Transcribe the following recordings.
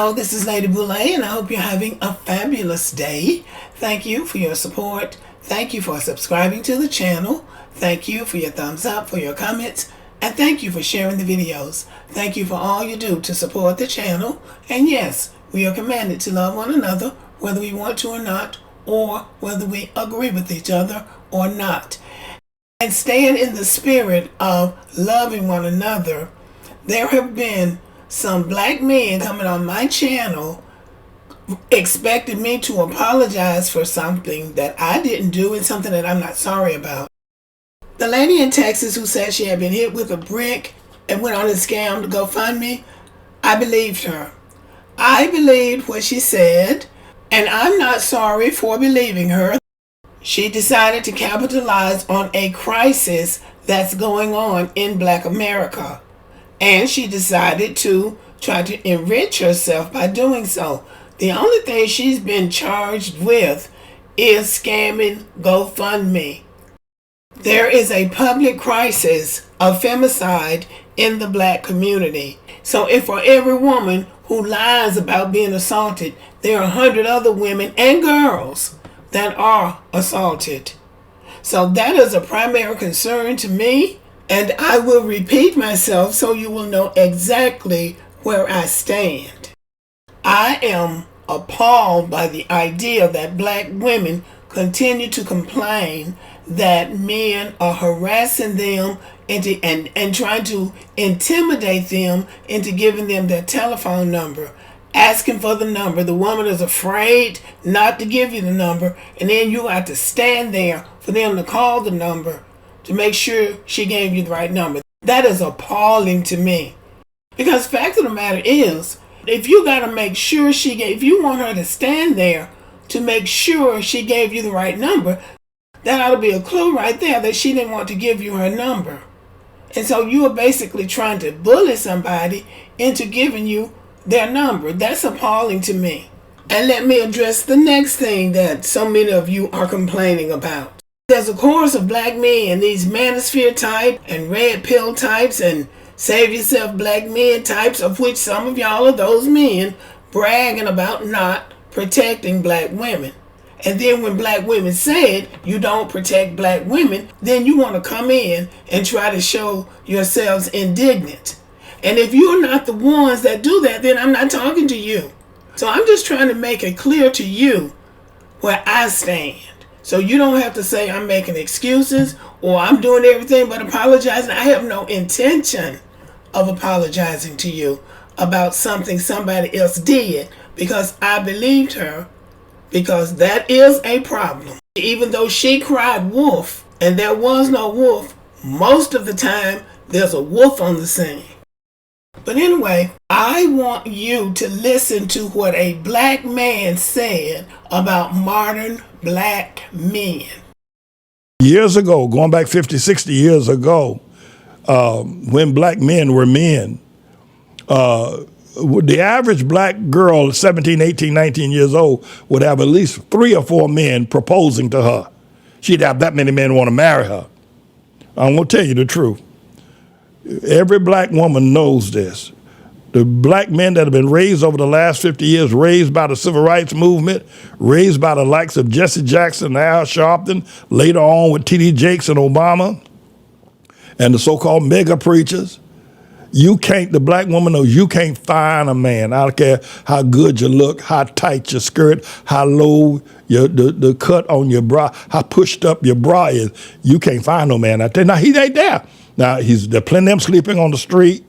Hello, this is Lady Boulay, and I hope you're having a fabulous day. Thank you for your support. Thank you for subscribing to the channel. Thank you for your thumbs up, for your comments, and thank you for sharing the videos. Thank you for all you do to support the channel. And yes, we are commanded to love one another, whether we want to or not, or whether we agree with each other or not. And staying in the spirit of loving one another, there have been some black men coming on my channel expecting me to apologize for something that I didn't do and something that I'm not sorry about. The lady in Texas who said she had been hit with a brick and went on a scam to GoFundMe, I believed her. I believed what she said, and I'm not sorry for believing her. She decided to capitalize on a crisis that's going on in Black America. And she decided to try to enrich herself by doing so. The only thing she's been charged with is scamming GoFundMe. There is a public crisis of femicide in the black community. So if for every woman who lies about being assaulted, there are 100 other women and girls that are assaulted. So that is a primary concern to me. And I will repeat myself so you will know exactly where I stand. I am appalled by the idea that black women continue to complain that men are harassing them and trying to intimidate them into giving them their telephone number, asking for the number. The woman is afraid not to give you the number, and then you have to stand there for them to call the number to make sure she gave you the right number. That is appalling to me. Because the fact of the matter is, if you got to make sure if you want her to stand there to make sure she gave you the right number, that ought to be a clue right there that she didn't want to give you her number. And so you are basically trying to bully somebody into giving you their number. That's appalling to me. And let me address the next thing that so many of you are complaining about. There's a chorus of black men, these manosphere type and red pill types and save yourself black men types, of which some of y'all are those men bragging about not protecting black women. And then when black women said you don't protect black women, then you want to come in and try to show yourselves indignant. And if you're not the ones that do that, then I'm not talking to you. So I'm just trying to make it clear to you where I stand. So you don't have to say I'm making excuses or I'm doing everything but apologizing. I have no intention of apologizing to you about something somebody else did, because I believed her, because that is a problem. Even though she cried wolf and there was no wolf, most of the time there's a wolf on the scene. But anyway, I want you to listen to what a black man said about modern black men. Years ago, going back 50, 60 years ago, when black men were men, the average black girl, 17, 18, 19 years old, would have at least 3 or 4 men proposing to her. She'd have that many men want to marry her. I'm going to tell you the truth. Every black woman knows this. The black men that have been raised over the last 50 years, raised by the civil rights movement, raised by the likes of Jesse Jackson, Al Sharpton, later on with T.D. Jakes and Obama, and the so-called mega preachers, the black woman knows you can't find a man. I don't care how good you look, how tight your skirt, how low the cut on your bra, how pushed up your bra is. You can't find no man out there. Now, he ain't there. Now, there are plenty of them sleeping on the street.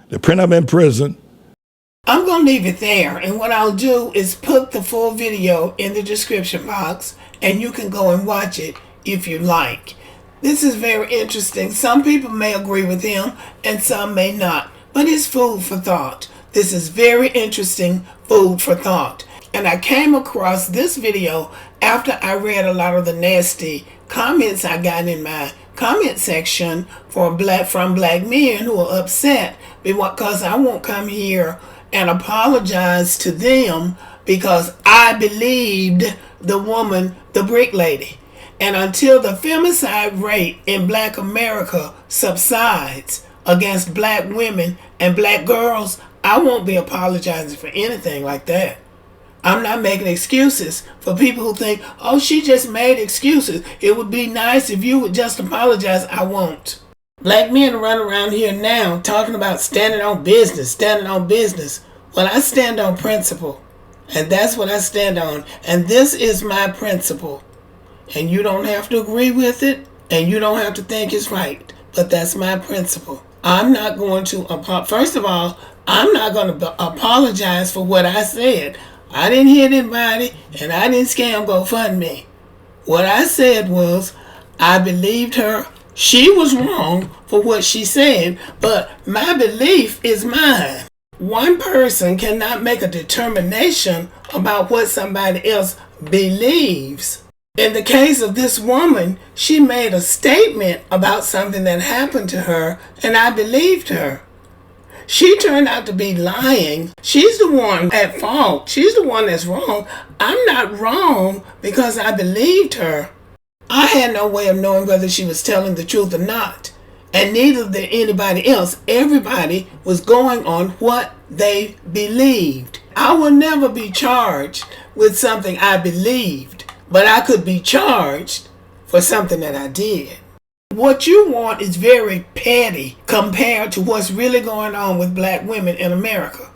There are plenty of them in prison. I'm going to leave it there. And what I'll do is put the full video in the description box, and you can go and watch it if you like. This is very interesting. Some people may agree with him and some may not. But it's food for thought. This is very interesting food for thought. And I came across this video after I read a lot of the nasty comments I got in my comment section from black men who are upset because I won't come here and apologize to them because I believed the woman, the brick lady. And until the femicide rate in Black America subsides against black women and black girls, I won't be apologizing for anything like that. I'm not making excuses for people who think, oh, she just made excuses. It would be nice if you would just apologize. I won't. Black men run around here now talking about standing on business. Well, I stand on principle. And that's what I stand on. And this is my principle. And you don't have to agree with it. And you don't have to think it's right. But that's my principle. I'm not going to, first of all, I'm not going to apologize for what I said. I didn't hit anybody, and I didn't scam GoFundMe. What I said was, I believed her. She was wrong for what she said, but my belief is mine. One person cannot make a determination about what somebody else believes. In the case of this woman, she made a statement about something that happened to her, and I believed her. She turned out to be lying. She's the one at fault. She's the one that's wrong. I'm not wrong because I believed her. I had no way of knowing whether she was telling the truth or not. And neither did anybody else. Everybody was going on what they believed. I will never be charged with something I believed, but I could be charged for something that I did. What you want is very petty compared to what's really going on with black women in America.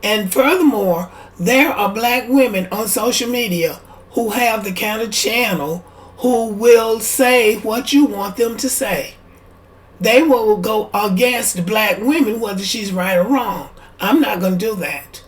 And furthermore, there are black women on social media who have the kind of channel who will say what you want them to say. They will go against black women whether she's right or wrong. I'm not going to do that.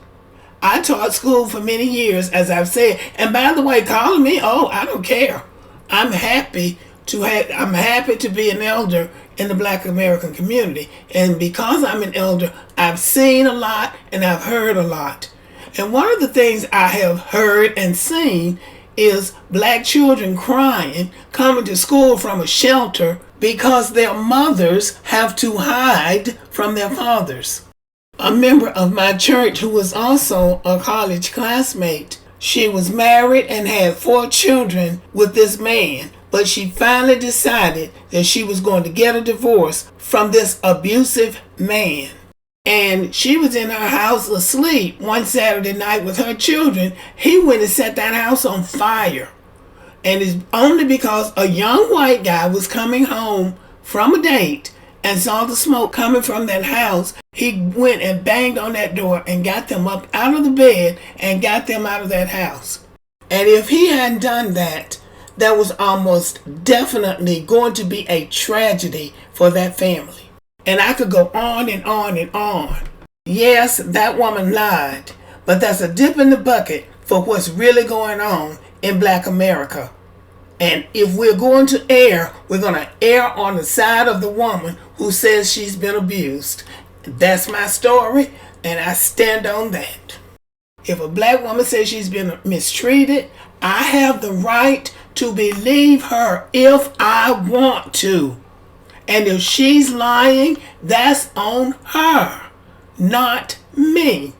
I taught school for many years, as I've said. And by the way, calling me, I don't care. I'm happy to be an elder in the black American community. And because I'm an elder, I've seen a lot and I've heard a lot. And one of the things I have heard and seen is black children crying, coming to school from a shelter because their mothers have to hide from their fathers. A member of my church who was also a college classmate, she was married and had 4 children with this man. But she finally decided that she was going to get a divorce from this abusive man. And she was in her house asleep one Saturday night with her children. He went and set that house on fire. And it's only because a young white guy was coming home from a date and saw the smoke coming from that house. He went and banged on that door and got them up out of the bed and got them out of that house. And if he hadn't done that, that was almost definitely going to be a tragedy for that family. And I could go on and on and on. Yes, that woman lied, but that's a dip in the bucket for what's really going on in black America. And if we're going to err, we're going to err on the side of the woman who says she's been abused. That's my story, and I stand on that. If a black woman says she's been mistreated, I have the right to believe her if I want to. And if she's lying, that's on her, not me.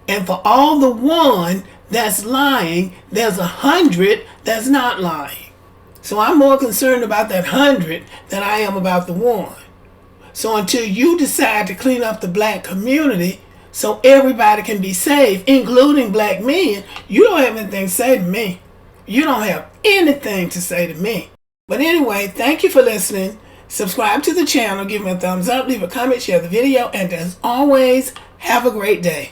And for all the one that's lying, there's 100 that's not lying. So I'm more concerned about that 100 than I am about the one. So until you decide to clean up the black community so everybody can be saved, including black men, you don't have anything to say to me. You don't have anything to say to me. But anyway, thank you for listening. Subscribe to the channel, give me a thumbs up, leave a comment, share the video, and as always, have a great day.